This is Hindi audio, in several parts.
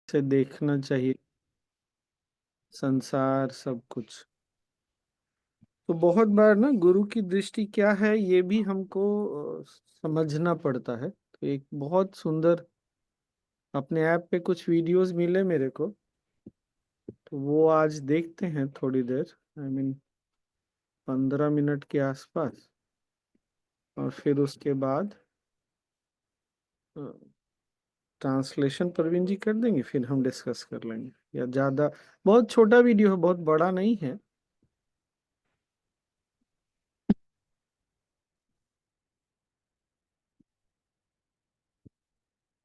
से देखना चाहिए संसार सब कुछ। तो बहुत बार ना गुरु की दृष्टि क्या है ये भी हमको समझना पड़ता है। तो एक बहुत सुंदर अपने ऐप पे कुछ वीडियोस मिले मेरे को, तो वो आज देखते हैं थोड़ी देर। आई मीन 15 मिनट के आसपास। और फिर उसके बाद ट्रांसलेशन प्रवीण जी कर देंगे, फिर हम डिस्कस कर लेंगे। या ज्यादा बहुत छोटा वीडियो है, बहुत बड़ा नहीं है।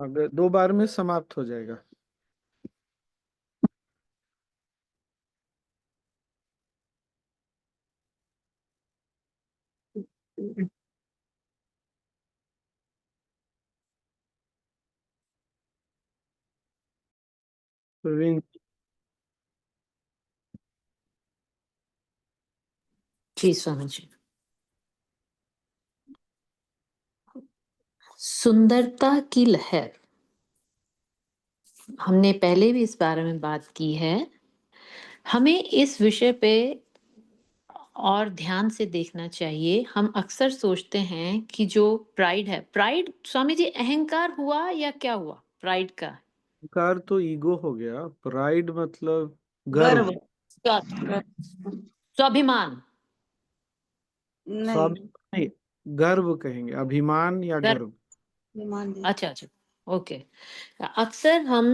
अगर 2 बार में समाप्त हो जाएगा। प्रवीण। जी स्वामी जी। सुंदरता की लहर, हमने पहले भी इस बारे में बात की है। हमें इस विषय पे और ध्यान से देखना चाहिए। हम अक्सर सोचते हैं कि जो प्राइड है, प्राइड स्वामी जी अहंकार हुआ या क्या हुआ प्राइड का? अहंकार तो ईगो हो गया, प्राइड मतलब गर्व। गर्व। स्वाभिमान। नहीं, स्वाभिमान नहीं, गर्व कहेंगे। अभिमान या गर्व। गर्व। विमान दे। अच्छा अच्छा, ओके। अक्सर हम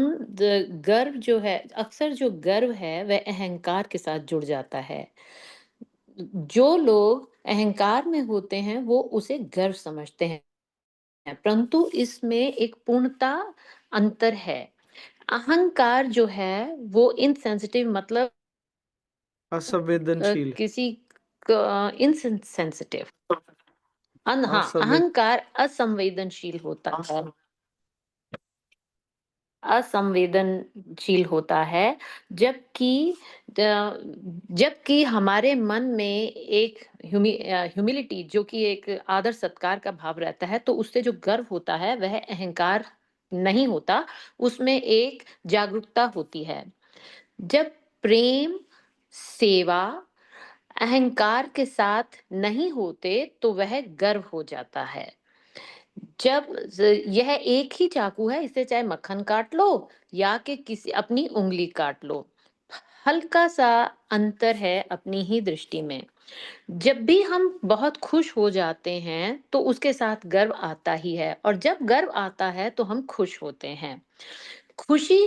गर्व जो है, अक्सर जो गर्व है वह अहंकार के साथ जुड़ जाता है। जो लोग अहंकार में होते हैं वो उसे गर्व समझते हैं, परंतु इसमें एक पूर्णता अंतर है। अहंकार जो है वो इनसेंसिटिव, मतलब असंवेदनशील। किसी इनसेंसिटिव, हाँ, असंवेद अहंकार असंवेदनशील होता है, असंवेदनशील होता है। जबकि जबकि हमारे मन में एक ह्यूमिलिटी, जो कि एक आदर सत्कार का भाव रहता है, तो उससे जो गर्व होता है वह अहंकार नहीं होता, उसमें एक जागरूकता होती है। जब प्रेम, सेवा अहंकार के साथ नहीं होते तो वह गर्व हो जाता है। जब यह एक ही चाकू है, इससे चाहे मक्खन काट लो या कि किसी अपनी उंगली काट लो, हल्का सा अंतर है अपनी ही दृष्टि में। जब भी हम बहुत खुश हो जाते हैं तो उसके साथ गर्व आता ही है, और जब गर्व आता है तो हम खुश होते हैं। खुशी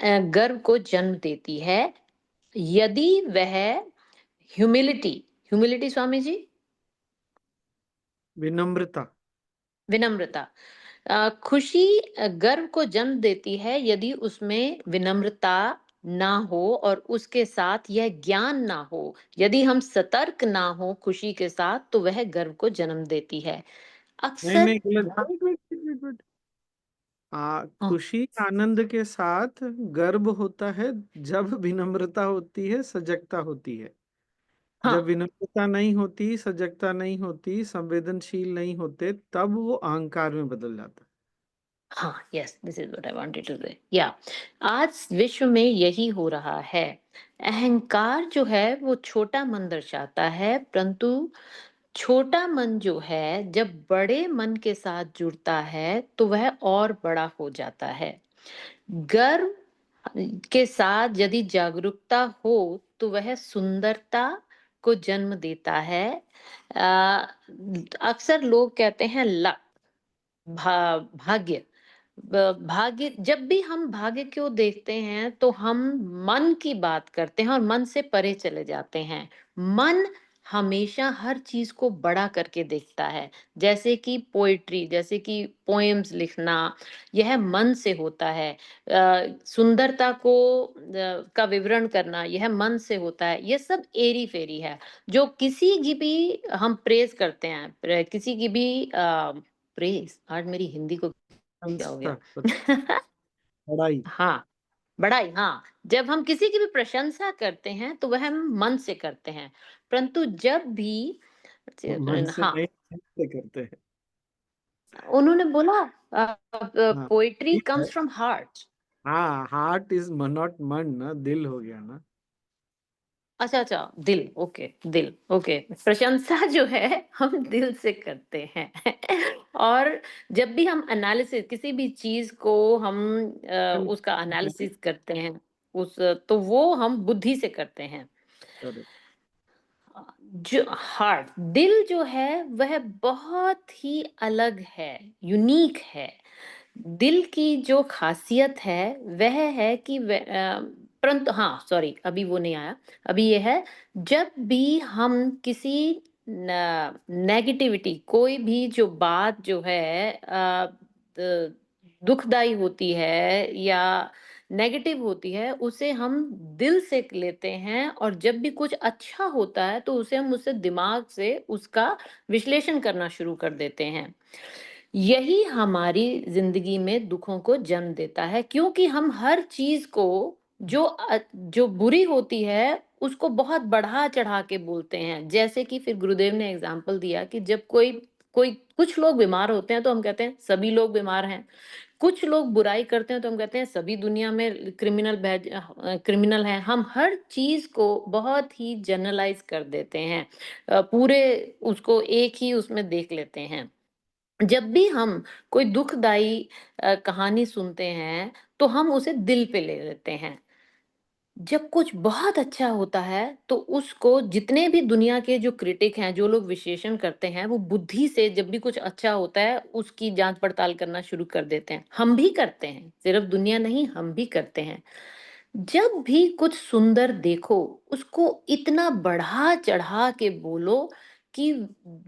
गर्व को जन्म देती है यदि वह ह्यूमिलिटी, ह्यूमिलिटी स्वामी जी, विनम्रता। विनम्रता, खुशी गर्व को जन्म देती है यदि उसमें विनम्रता ना हो और उसके साथ यह ज्ञान ना हो। यदि हम सतर्क ना हो खुशी के साथ तो वह गर्व को जन्म देती है। नहीं अक्सर नहीं, गलत। Wait wait wait wait. हाँ खुशी आनंद के साथ गर्व होता है जब विनम्रता होती है, सजगता होती है। जब हाँ विनम्रता नहीं होती, सजगता नहीं होती, संवेदनशील नहीं होते, तब वो अहंकार में बदल जाता है। हाँ, yes, this is what I wanted to say. या आज विश्व में यही हो रहा है। अहंकार जो है वो छोटा मन दर्शाता है, परंतु छोटा मन जो है जब बड़े मन के साथ जुड़ता है तो वह और बड़ा हो जाता है। गर्व के साथ यदि जागरूकता हो तो वह सुंदरता को जन्म देता है। अ, अक्सर लोग कहते हैं लक, भाग्य। भाग्य, जब भी हम भाग्य को देखते हैं तो हम मन की बात करते हैं और मन से परे चले जाते हैं। मन हमेशा हर चीज को बड़ा करके देखता है। जैसे कि पोएट्री, जैसे कि पोएम्स लिखना, यह मन से होता है। सुंदरता को का विवरण करना, यह मन से होता है। यह सब एरी फेरी है। जो किसी की भी हम प्रेज करते हैं, किसी की भी प्रेज, आज मेरी हिंदी को क्या हो प्रशंसा, गया? बड़ाई। हाँ, बड़ाई, हाँ। जब हम किसी की भी प्रशंसा करते हैं तो वह हम मन से करते हैं, परंतु जब भी मन से हाँ, नहीं, मन से करते हैं। उन्होंने बोला हाँ, पोएट्री ठीक है। Comes from heart. हाँ, हार्ट इज नॉट मन ना, दिल हो गया ना। अच्छा, अच्छा, दिल, ओके, दिल, ओके। प्रशंसा जो है हम दिल से करते हैं। और जब भी हम एनालिसिस किसी भी चीज़ को हम उसका एनालिसिस करते हैं, उस तो वो हम बुद्धि से करते हैं। करेक्ट। जो हार्ट दिल जो है वह बहुत ही अलग है, यूनिक है। दिल की जो ख़ासियत है वह है कि परंतु हाँ, सॉरी, अभी वो नहीं आया। अभी ये है, जब भी हम किसी नेगेटिविटी, कोई भी जो बात जो है दुखदाई होती है या नेगेटिव होती है, उसे हम दिल से लेते हैं, और जब भी कुछ अच्छा होता है तो उसे हम उससे दिमाग से उसका विश्लेषण करना शुरू कर देते हैं। यही हमारी जिंदगी में दुखों को जन्म देता है, क्योंकि हम हर चीज को जो बुरी होती है उसको बहुत बढ़ा चढ़ा के बोलते हैं। जैसे कि फिर गुरुदेव ने एग्जाम्पल दिया कि जब कोई कोई कुछ लोग बीमार होते हैं तो हम कहते हैं सभी लोग बीमार हैं। कुछ लोग बुराई करते हैं तो हम कहते हैं सभी दुनिया में क्रिमिनल हैं। हम हर चीज को बहुत ही जनरलाइज कर देते हैं, पूरे उसको एक ही उसमें देख लेते हैं। जब भी हम कोई दुखदाई कहानी सुनते हैं तो हम उसे दिल पे ले लेते हैं। जब कुछ बहुत अच्छा होता है तो उसको जितने भी दुनिया के जो क्रिटिक हैं, जो लोग विश्लेषण करते हैं, वो बुद्धि से जब भी कुछ अच्छा होता है उसकी जांच पड़ताल करना शुरू कर देते हैं। हम भी करते हैं, सिर्फ दुनिया नहीं, हम भी करते हैं। जब भी कुछ सुंदर देखो, उसको इतना बढ़ा चढ़ा के बोलो कि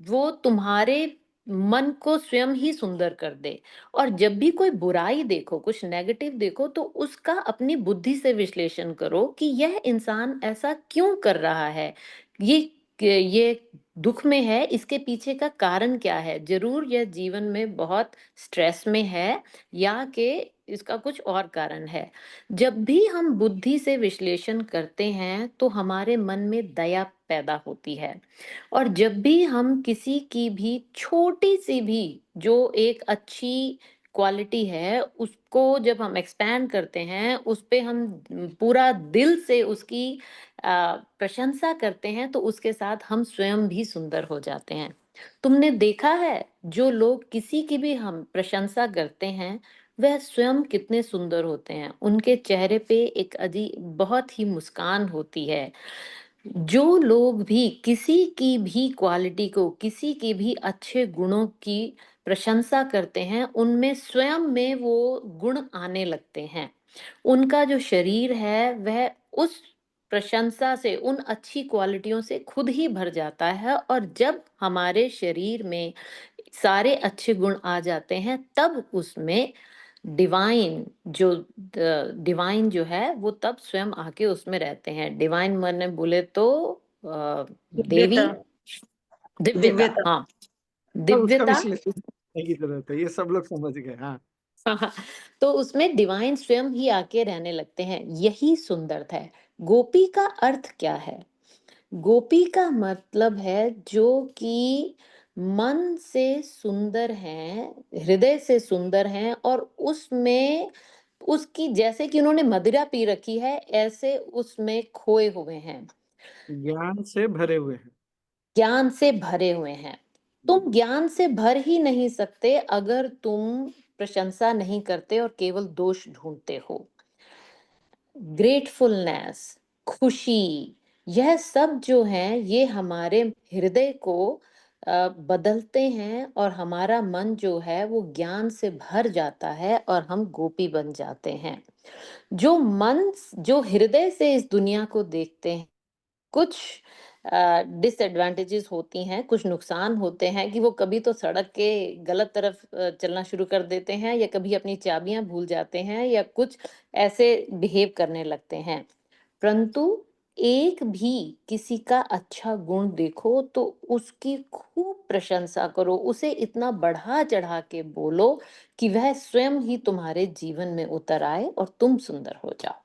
वो तुम्हारे मन को स्वयं ही सुंदर कर दे। और जब भी कोई बुराई देखो, कुछ नेगेटिव देखो, तो उसका अपनी बुद्धि से विश्लेषण करो कि यह इंसान ऐसा क्यों कर रहा है। ये दुख में है, इसके पीछे का कारण क्या है? जरूर यह जीवन में बहुत स्ट्रेस में है, या कि इसका कुछ और कारण है। जब भी हम बुद्धि से विश्लेषण करते हैं तो हमारे मन में दया पैदा होती है। और जब भी हम किसी की भी छोटी सी भी जो एक अच्छी क्वालिटी है उसको जब हम एक्सपैंड करते हैं, उस पे हम पूरा दिल से उसकी प्रशंसा करते हैं, तो उसके साथ हम स्वयं भी सुंदर हो जाते हैं। तुमने देखा है, जो लोग किसी की भी हम प्रशंसा करते हैं वह स्वयं कितने सुंदर होते हैं। उनके चेहरे पे एक अजीब बहुत ही मुस्कान होती है। जो लोग भी किसी की भी क्वालिटी को, किसी की भी अच्छे गुणों की प्रशंसा करते हैं, उनमें स्वयं में वो गुण आने लगते हैं। उनका जो शरीर है वह उस प्रशंसा से, उन अच्छी क्वालिटियों से खुद ही भर जाता है। और जब हमारे शरीर में सारे अच्छे गुण आ जाते हैं, तब उसमें डिवाइन जो डिवाइन जो है वो तब स्वयं आके उसमें रहते हैं। डिवाइन माने बोले तो देवी, दिव्यता। दिव्यता, दिव्यता। हाँ, हाँ, उसका दिव्यता। विश्लेषण करने की जरूरत है, ये सब लोग समझ गए। हाँ। हाँ, तो उसमें डिवाइन स्वयं ही आके रहने लगते हैं। यही सुंदरता है। गोपी का अर्थ क्या है? गोपी का मतलब है जो कि मन से सुंदर हैं, हृदय से सुंदर हैं, और उसमें उसकी जैसे कि उन्होंने मदिरा पी रखी है, ऐसे उसमें खोए हुए हैं, ज्ञान से भरे हुए हैं। ज्ञान से भरे हुए हैं। तुम ज्ञान से भर ही नहीं सकते अगर तुम प्रशंसा नहीं करते और केवल दोष ढूंढते हो। ग्रेटफुलनेस, खुशी, यह सब जो है ये हमारे हृदय को बदलते हैं, और हमारा मन जो है वो ज्ञान से भर जाता है और हम गोपी बन जाते हैं। जो मन, जो हृदय से इस दुनिया को देखते हैं, कुछ डिसएडवांटेजेस होती हैं, कुछ नुकसान होते हैं कि वो कभी तो सड़क के गलत तरफ चलना शुरू कर देते हैं, या कभी अपनी चाबियां भूल जाते हैं, या कुछ ऐसे बिहेव करने लगते हैं। परंतु एक भी किसी का अच्छा गुण देखो तो उसकी खूब प्रशंसा करो, उसे इतना बढ़ा चढ़ा के बोलो कि वह स्वयं ही तुम्हारे जीवन में उतर आए और तुम सुंदर हो जाओ।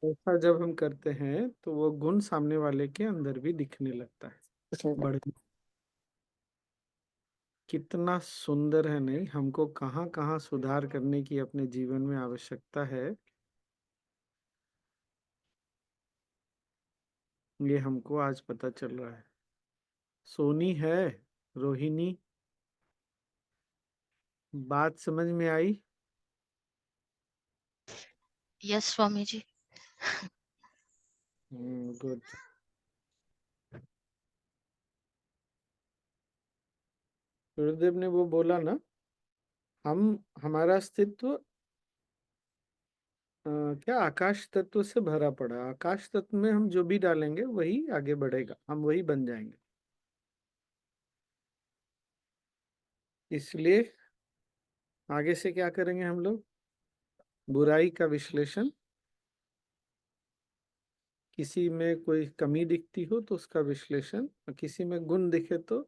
ऐसा जब हम करते हैं तो वो गुण सामने वाले के अंदर भी दिखने लगता है। वह बड़े। कितना सुंदर है, नहीं? हमको कहाँ कहाँ सुधार करने की अपने जीवन में आवश्यकता है, ये हमको आज पता चल रहा है। सोनी है, रोहिणी, बात समझ में आई? यस स्वामी जी। गुड। गुरुदेव ने वो बोला ना, हम हमारा अस्तित्व क्या आकाश तत्व से भरा पड़ा है। आकाश तत्व में हम जो भी डालेंगे वही आगे बढ़ेगा, हम वही बन जाएंगे। इसलिए आगे से क्या करेंगे हम लोग? बुराई का विश्लेषण, किसी में कोई कमी दिखती हो तो उसका विश्लेषण, और किसी में गुण दिखे तो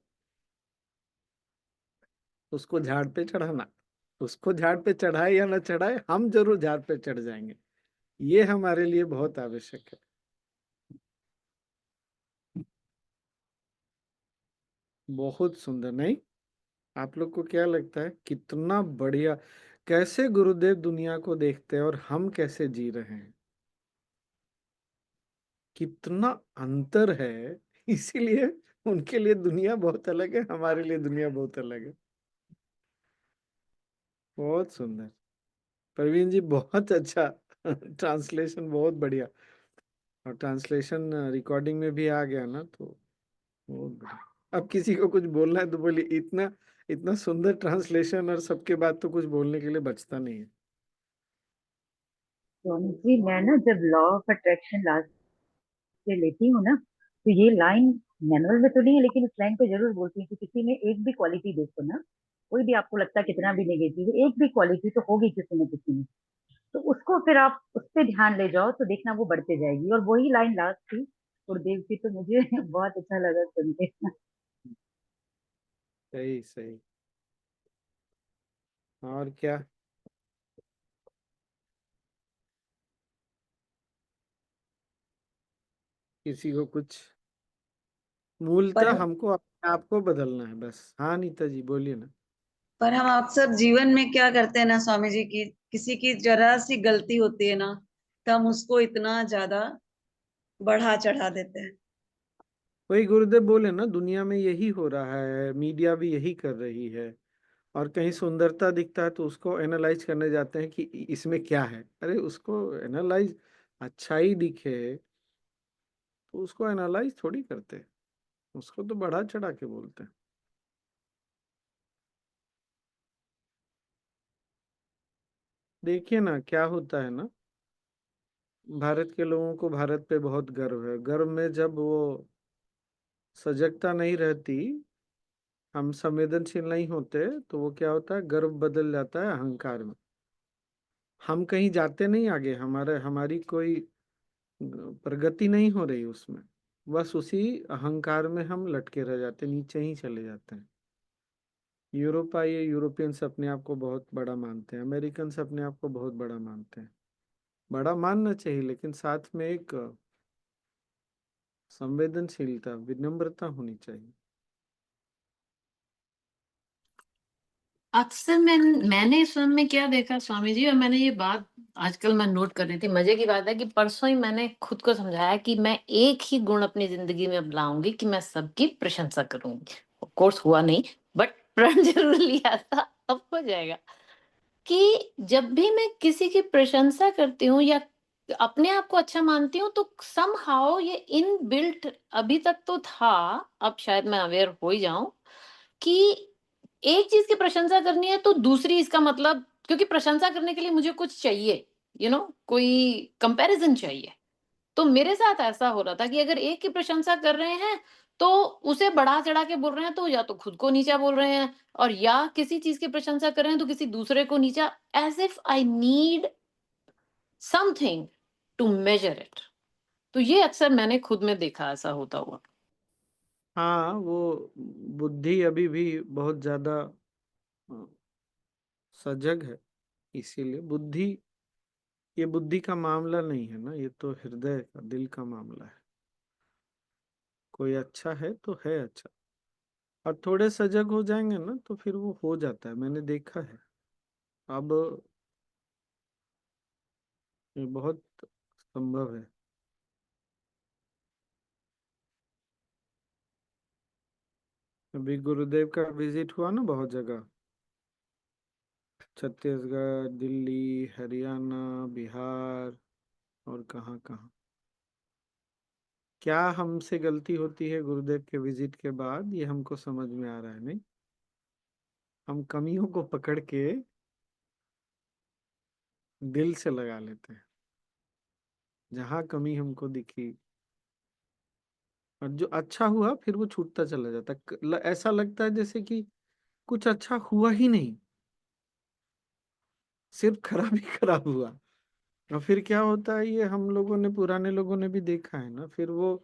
उसको झाड़ पे चढ़ाना। उसको झाड़ पे चढ़ाए या ना चढ़ाए, हम जरूर झाड़ पे चढ़ जाएंगे। ये हमारे लिए बहुत आवश्यक है। बहुत सुंदर, नहीं? आप लोग को क्या लगता है कितना बढ़िया, कैसे गुरुदेव दुनिया को देखते हैं और हम कैसे जी रहे हैं? कितना अंतर है। इसीलिए उनके लिए दुनिया बहुत अलग है, हमारे लिए दुनिया बहुत अलग है। बहुत सुंदर। प्रवीण जी बहुत अच्छा। ट्रांसलेशन बहुत बढ़िया। और ट्रांसलेशन रिकॉर्डिंग में भी आ गया ना, तो बहुत बढ़िया। अब किसी को कुछ बोलना है तो बोलिए, इतना इतना सुंदर ट्रांसलेशन और सबके बाद तो कुछ बोलने के लिए बचता नहीं है। स्वामी जी, मैं ना जब लॉ ऑफ अट्रैक्शन लास्ट से लेती हूँ ना, तो ये लाइन मैनुअल में तो नहीं है, लेकिन इस लाइन को जरूर बोलती हूँ कि किसी में एक भी क्वालिटी देखो ना, कोई भी आपको लगता है कितना भी नेगेटिव है, एक भी क्वालिटी तो होगी किसी न किसी में, तो उसको फिर आप उस पर ध्यान ले जाओ तो देखना वो बढ़ते जाएगी। और वही लाइन लास्ट थी गुरुदेव की, तो मुझे बहुत अच्छा लगा सुन के। सही सही। और क्या? किसी को कुछ, पर मूलतः हमको अपने आप को बदलना है बस। हाँ नीता जी बोलिए ना। पर हम अक्सर जीवन में क्या करते हैं ना स्वामी जी की, किसी की जरा सी गलती होती है ना, तो हम उसको इतना ज्यादा बढ़ा चढ़ा देते हैं। वही गुरुदेव बोले ना, दुनिया में यही हो रहा है, मीडिया भी यही कर रही है। और कहीं सुंदरता दिखता है तो उसको एनालाइज करने जाते हैं कि इसमें क्या है। अरे उसको एनालाइज, अच्छाई दिखे तो उसको एनालाइज थोड़ी करते हैं, उसको तो बढ़ा चढ़ा के बोलते हैं। देखिए ना क्या होता है ना, भारत के लोगों को भारत पे बहुत गर्व है। गर्व में जब वो सजगता नहीं रहती, हम संवेदनशील नहीं होते, तो वो क्या होता है, गर्व बदल जाता है अहंकार में। हम कहीं जाते नहीं आगे, हमारे हमारी कोई प्रगति नहीं हो रही उसमें। बस उसी अहंकार में हम लटके रह जाते, नीचे ही चले जाते हैं। यूरोप आइए, यूरोपियंस अपने आप को बहुत बड़ा मानते हैं, अमेरिकन अपने आप को बहुत बड़ा मानते हैं। बड़ा मानना चाहिए, लेकिन साथ में एक संवेदनशीलता, विनम्रता होनी चाहिए। अक्सर मैंने इस फिल्म में क्या देखा स्वामी जी, और मैंने ये बात आजकल मैं नोट कर रही थी, मजे की बात है कि परसों ही मैंने खुद को समझाया कि मैं एक ही गुण अपनी जिंदगी में अपनाऊंगी कि मैं सबकी प्रशंसा करूंगी। ऑफ कोर्स हुआ नहीं, बट प्रण जरूर लिया था, अब हो जाएगा। कि जब भी मैं किसी की प्रशंसा करती हूँ या अपने आप को अच्छा मानती हूँ, तो समहाउ ये इनबिल्ट अभी तक तो था, अब शायद मैं अवेयर हो ही जाऊं, कि एक चीज की प्रशंसा करनी है तो दूसरी इसका मतलब, क्योंकि प्रशंसा करने के लिए मुझे कुछ चाहिए, कोई कंपैरिजन चाहिए। तो मेरे साथ ऐसा हो रहा था कि अगर एक की प्रशंसा कर रहे हैं तो उसे बढ़ा चढ़ा के बोल रहे हैं, तो या तो खुद को नीचा बोल रहे हैं, और या किसी चीज की प्रशंसा कर रहे हैं तो किसी दूसरे को नीचा, as if I need something to measure it. तो ये अक्सर मैंने खुद में देखा ऐसा होता हुआ। हाँ, वो बुद्धि अभी भी बहुत ज्यादा अ, सजग है। इसीलिए बुद्धि, ये बुद्धि का मामला नहीं है ना, ये तो हृदय का, दिल का मामला है। कोई अच्छा है तो है अच्छा, और थोड़े सजग हो जाएंगे ना तो फिर वो हो जाता है, मैंने देखा है। अब ये बहुत संभव है। अभी गुरुदेव का विजिट हुआ ना बहुत जगह, छत्तीसगढ़, दिल्ली, हरियाणा, बिहार और कहाँ कहाँ। क्या हमसे गलती होती है गुरुदेव के विजिट के बाद, ये हमको समझ में आ रहा है नहीं। हम कमियों को पकड़ के दिल से लगा लेते हैं, जहाँ कमी हमको दिखी। और जो अच्छा हुआ फिर वो छूटता चला जाता है। ऐसा लगता है जैसे कि कुछ अच्छा हुआ ही नहीं, सिर्फ खराब ही खराब हुआ। और फिर क्या होता है, ये हम लोगों ने, पुराने लोगों ने भी देखा है ना, फिर वो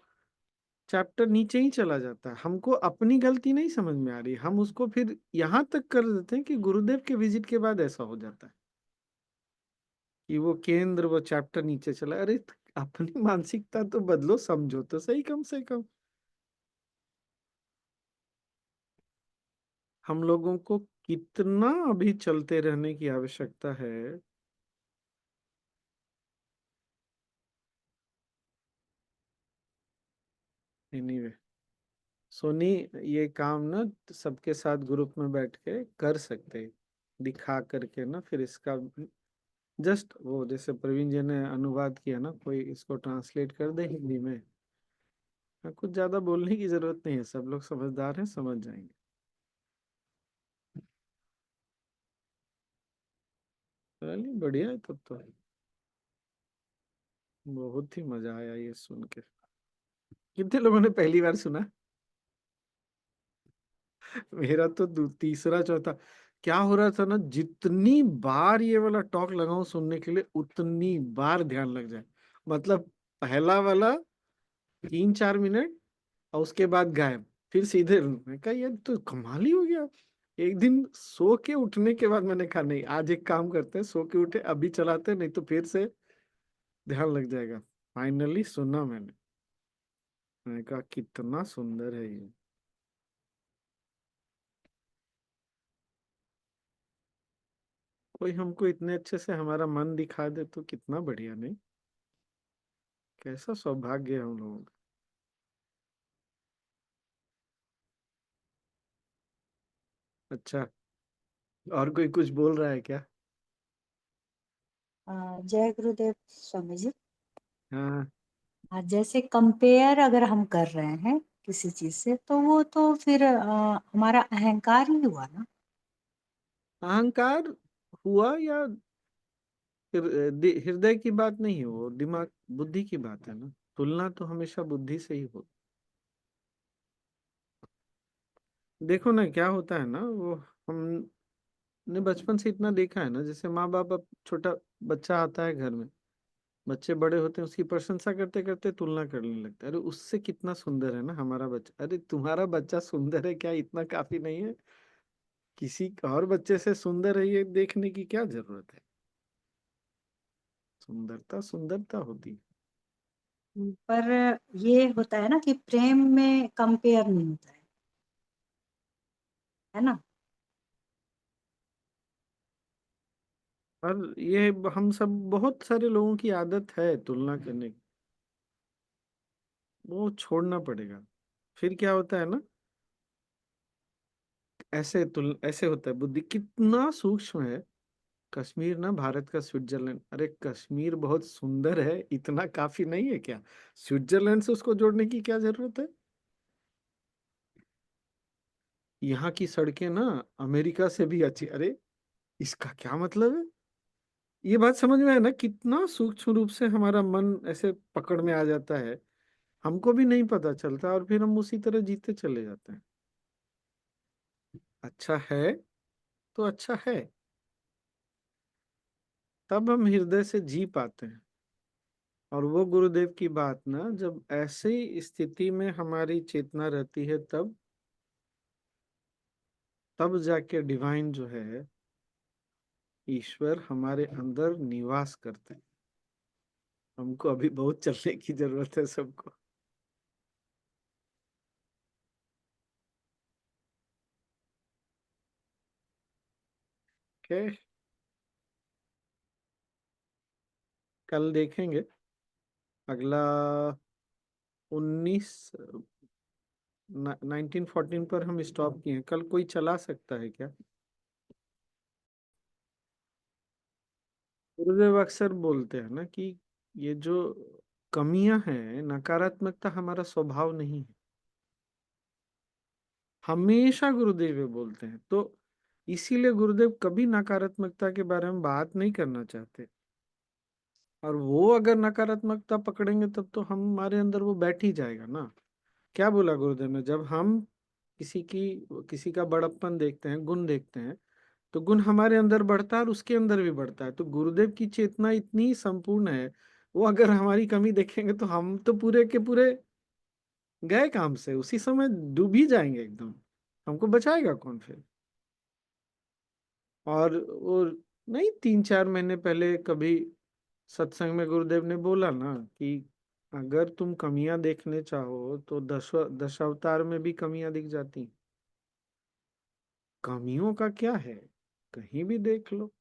चैप्टर नीचे ही चला जाता है। हमको अपनी गलती नहीं समझ में आ रही, हम उसको फिर यहाँ तक कर देते हैं कि गुरुदेव के विजिट के बाद ऐसा हो जाता है कि वो केंद्र, वो चैप्टर नीचे चला। अरे अपनी मानसिकता तो बदलो, समझो तो सही कम से कम। हम लोगों को कितना अभी चलते रहने की आवश्यकता है। एनीवे, सोनी, ये काम ना सबके साथ ग्रुप में बैठ के कर सकते हैं, दिखा करके ना, फिर इसका जस्ट वो जैसे प्रवीण जी ने अनुवाद किया ना, कोई इसको ट्रांसलेट कर दे हिंदी में। हाँ, कुछ ज्यादा बोलने की जरूरत नहीं है, सब लोग समझदार हैं, समझ जाएंगे। चलिए बढ़िया है तब तो। बहुत ही मजा आया ये सुन के। कितने लोगों ने पहली बार सुना? मेरा तो तीसरा चौथा। क्या हो रहा था ना, जितनी बार ये वाला टॉक लगाऊं सुनने के लिए, उतनी बार ध्यान लग जाए। मतलब पहला वाला 3-4 मिनट, और उसके बाद गायब, फिर सीधे मैं कहा यार तो कमाल ही हो गया। एक दिन सो के उठने के बाद मैंने कहा नहीं, आज एक काम करते हैं, सो के उठे अभी चलाते हैं, नहीं तो फिर से ध्यान लग जाएगा। फाइनली सुना मैंने कहा कितना सुंदर है ये। कोई हमको इतने अच्छे से हमारा मन दिखा दे तो कितना बढ़िया नहीं। कैसा सौभाग्य है हम लोगों का। अच्छा, और कोई कुछ बोल रहा है क्या? जय गुरुदेव स्वामी जी। हाँ। जैसे कंपेयर अगर हम कर रहे हैं किसी चीज से, तो वो तो फिर हमारा अहंकार ही हुआ ना। अहंकार हुआ या फिर हृदय की बात नहीं है, वो दिमाग बुद्धि की बात है ना। तुलना तो हमेशा बुद्धि से ही हो। देखो ना क्या होता है ना, वो हमने बचपन से इतना देखा है ना, जैसे माँ बाप, अब छोटा बच्चा आता है घर में, बच्चे बड़े होते हैं, उसकी प्रशंसा करते करते तुलना करने लगते हैं। अरे उससे कितना सुंदर है ना हमारा बच्चा, अरे तुम्हारा बच्चा सुंदर है क्या, इतना काफी नहीं है? किसी और बच्चे से सुंदर है ये देखने की क्या जरूरत है? सुंदरता सुंदरता होती है। पर ये होता है ना कि प्रेम में कंपेयर नहीं होता है ना। और ये हम सब, बहुत सारे लोगों की आदत है तुलना करने की, वो छोड़ना पड़ेगा। फिर क्या होता है ना, ऐसे होता है, बुद्धि कितना सूक्ष्म है। कश्मीर ना भारत का स्विट्जरलैंड, अरे कश्मीर बहुत सुंदर है, इतना काफी नहीं है क्या? स्विट्जरलैंड से उसको जोड़ने की क्या जरूरत है? यहाँ की सड़कें ना अमेरिका से भी अच्छी, अरे इसका क्या मतलब है? ये बात समझ में है ना, कितना सूक्ष्म रूप से हमारा मन ऐसे पकड़ में आ जाता है, हमको भी नहीं पता चलता, और फिर हम उसी तरह जीते चले जाते हैं। अच्छा है तो अच्छा है, तब हम हृदय से जी पाते हैं। और वो गुरुदेव की बात ना, जब ऐसी स्थिति में हमारी चेतना रहती है, तब जाके डिवाइन जो है, ईश्वर हमारे अंदर निवास करते हैं। हमको अभी बहुत चलने की जरूरत है सबको। ओके, कल देखेंगे अगला 19 1914 पर हम स्टॉप किए हैं। कल कोई चला सकता है क्या? गुरुदेव अक्सर बोलते हैं ना कि ये जो कमियां हैं, नकारात्मकता हमारा स्वभाव नहीं है। हमेशा गुरुदेव ये बोलते हैं, तो इसीलिए गुरुदेव कभी नकारात्मकता के बारे में बात नहीं करना चाहते। और वो अगर नकारात्मकता पकड़ेंगे तब तो हमारे अंदर वो बैठ ही जाएगा ना। क्या बोला गुरुदेव ने, जब हम किसी का बड़प्पन देखते हैं, गुण देखते हैं, तो गुण हमारे अंदर बढ़ता है और उसके अंदर भी बढ़ता है। तो गुरुदेव की चेतना इतनी संपूर्ण है, वो अगर हमारी कमी देखेंगे तो हम तो पूरे के पूरे गए काम से, उसी समय डूब ही जाएंगे एकदम। हमको बचाएगा कौन फिर? और वो नहीं, 3-4 महीने पहले कभी सत्संग में गुरुदेव ने बोला ना कि अगर तुम कमियां देखने चाहो तो दशावतार में भी कमियां दिख जाती। कमियों का क्या है, कहीं भी देख लो।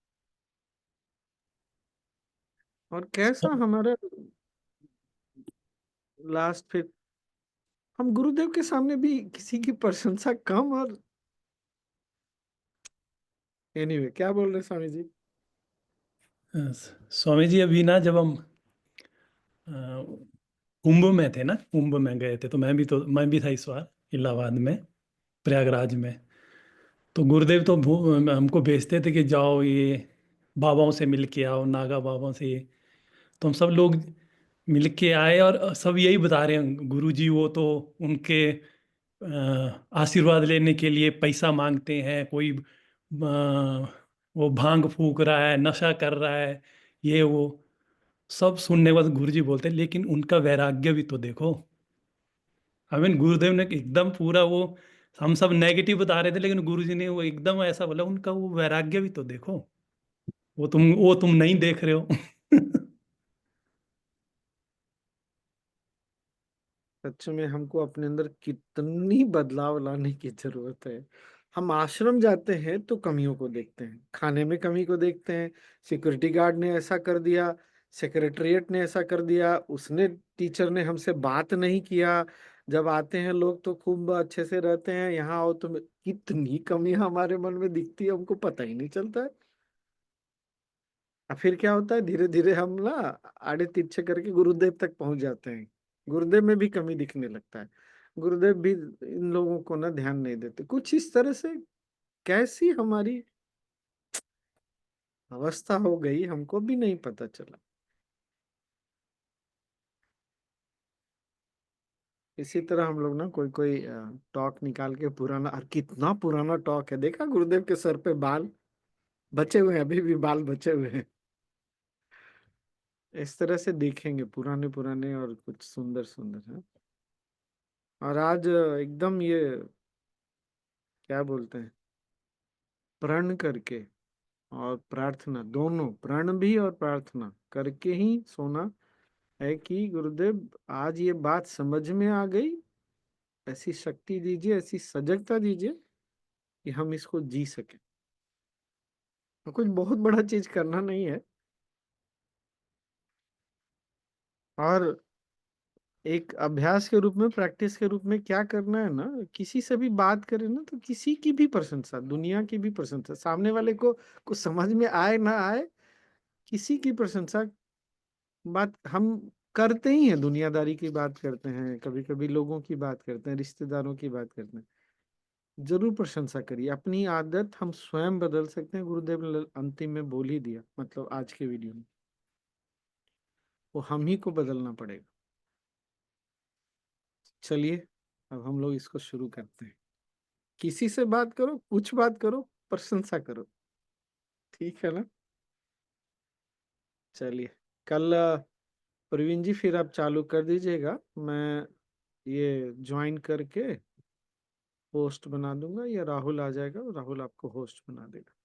और कैसा हमारा लास्ट फिर, हम गुरुदेव के सामने भी किसी की प्रशंसा कम। और एनीवे, क्या बोल रहे स्वामी जी? स्वामी जी अभी ना जब हम अ, कुंभ में थे ना, कुंभ में गए थे, तो मैं भी था इस बार इलाहाबाद में, प्रयागराज में। तो गुरुदेव तो हमको भेजते थे कि जाओ ये बाबाओं से मिल के आओ, नागा बाबाओं से ये। तो हम सब लोग मिल के आए और सब यही बता रहे हैं, गुरु जी वो तो उनके आशीर्वाद लेने के लिए पैसा मांगते हैं, कोई वो भांग फूक रहा है, नशा कर रहा है, ये वो। सब सुनने के बाद गुरु जी बोलते हैं लेकिन उनका वैराग्य भी तो देखो। गुरुदेव ने एकदम पूरा वो, हम सब नेगेटिव बता रहे थे लेकिन गुरु जी ने वो एकदम ऐसा बोला, उनका वो वैराग्य भी तो देखो, वो तुम नहीं देख रहे हो। सच में हमको अपने अंदर कितनी बदलाव लाने की जरूरत है। हम आश्रम जाते हैं तो कमियों को देखते हैं, खाने में कमी को देखते हैं, सिक्योरिटी गार्ड ने ऐसा कर दिया, सेक्रेटरिएट ने ऐसा कर दिया, उसने टीचर ने हमसे बात नहीं किया। जब आते हैं लोग तो खूब अच्छे से रहते हैं, यहाँ आओ तो कितनी कमियां हमारे मन में दिखती है, हमको पता ही नहीं चलता है। और फिर क्या होता है, धीरे धीरे हम ना आड़े तिरछे करके गुरुदेव तक पहुंच जाते हैं। गुरुदेव में भी कमी दिखने लगता है। गुरुदेव भी इन लोगों को ना ध्यान नहीं देते कुछ इस तरह से। कैसी हमारी अवस्था हो गई, हमको भी नहीं पता चला। इसी तरह हम लोग ना कोई कोई टॉक निकाल के, पुराना, और कितना पुराना टॉक है, देखा गुरुदेव के सर पे बाल बचे हुए हैं, अभी भी बाल बचे हुए हैं। इस तरह से देखेंगे पुराने पुराने और कुछ सुंदर सुंदर है। और आज एकदम ये क्या बोलते हैं, प्रण करके और प्रार्थना, दोनों प्रण भी और प्रार्थना करके ही सोना है कि गुरुदेव आज ये बात समझ में आ गई, ऐसी शक्ति दीजिए, ऐसी सजगता दीजिए कि हम इसको जी सके। तो कुछ बहुत बड़ा चीज करना नहीं है। और एक अभ्यास के रूप में, प्रैक्टिस के रूप में क्या करना है ना, किसी से भी बात करें ना तो किसी की भी प्रशंसा, दुनिया की भी प्रशंसा, सामने वाले को कुछ समझ में आए ना आए, किसी की प्रशंसा, बात हम करते ही हैं, दुनियादारी की बात करते हैं, कभी कभी लोगों की बात करते हैं, रिश्तेदारों की बात करते हैं। जरूर प्रशंसा करिए, अपनी आदत हम स्वयं बदल सकते हैं। गुरुदेव ने अंतिम में बोल ही दिया, मतलब आज के वीडियो में, वो हम ही को बदलना पड़ेगा। चलिए, अब हम लोग इसको शुरू करते हैं। किसी से बात करो, कुछ बात करो, प्रशंसा करो, ठीक है ना? चलिए, कल प्रवीण जी फिर आप चालू कर दीजिएगा, मैं ये ज्वाइन करके होस्ट बना दूंगा, या राहुल आ जाएगा, राहुल आपको होस्ट बना देगा।